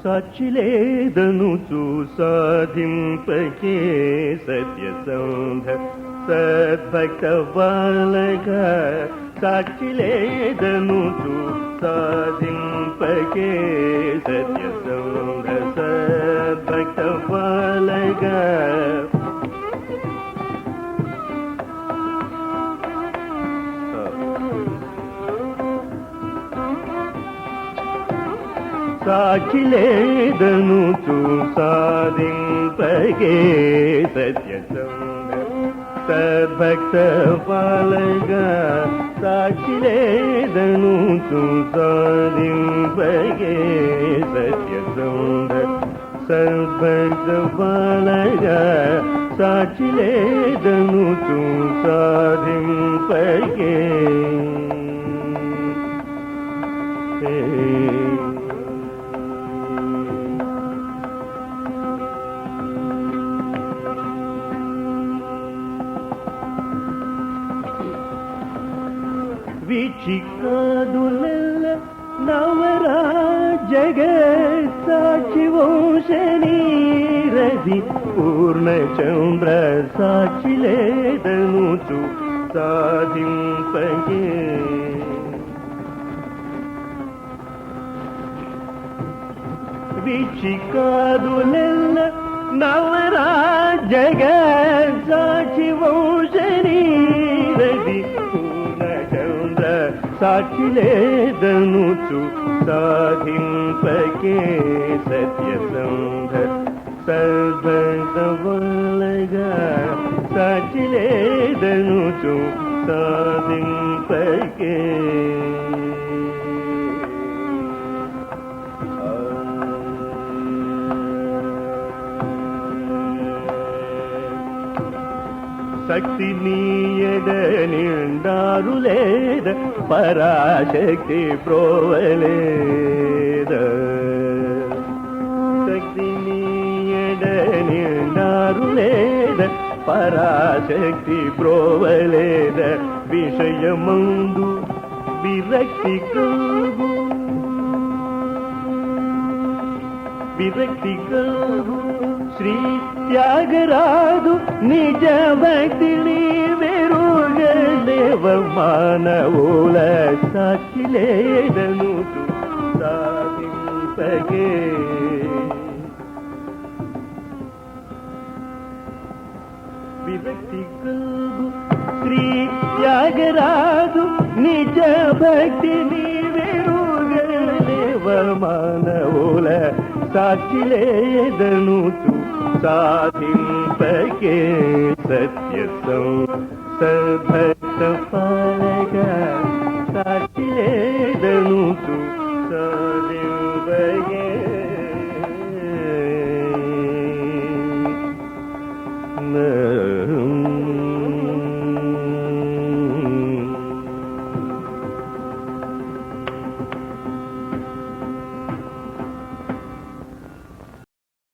సాక్షిలేదనుచు సాధింపకే సత్యసంధ సద్భక్త బాలగా సాక్షిలేదనుచు సాధింపకే సత్యసంధ సద్భక్త బాలగా సాక్షిలేదనుచు సాధింపగే సత్యసంధ సద్భక్త బాలగా సాక్షిలేదనుచు సాధింపగే సత్యసంధ సద్భక్త బాలగా సాక్షిలేదనుచు సాధింపగే వీక్షికాదుల నవరాజగ సాక్షి వంశనీరది పూర్ణచంద్ర సాక్షిలేదనుచు సాధింపగే వీక్షికాదుల నవరాజగ సాక్షి వంశనీరది సాక్షిలేదనుచు సాధింపకే సత్యసంధ సద్భక్త బాలగా సాక్షిలేదనుచు సాధింపకే శక్తి నీయడ నిండారు లేద పరాశక్తి ప్రోవలేద శక్తి నీయడ నిండారు లేద పరాశక్తి ప్రోవలేద విషయమందు విరక్తి కలుగు శ్రీ త్యాగరాజు నిజ భక్తిని వెరుగలేవ మానవుల సాక్షిలేదనుచు సాధింపగే విరక్తి కలుగు శ్రీ త్యాగరాజు నిజ భక్తిని వెరుగలేవ మానవుల సాక్షిలేదనుచు సాధింపకే సద్భక్త బాలగా సాక్షిలేదనుచు సాధింపకే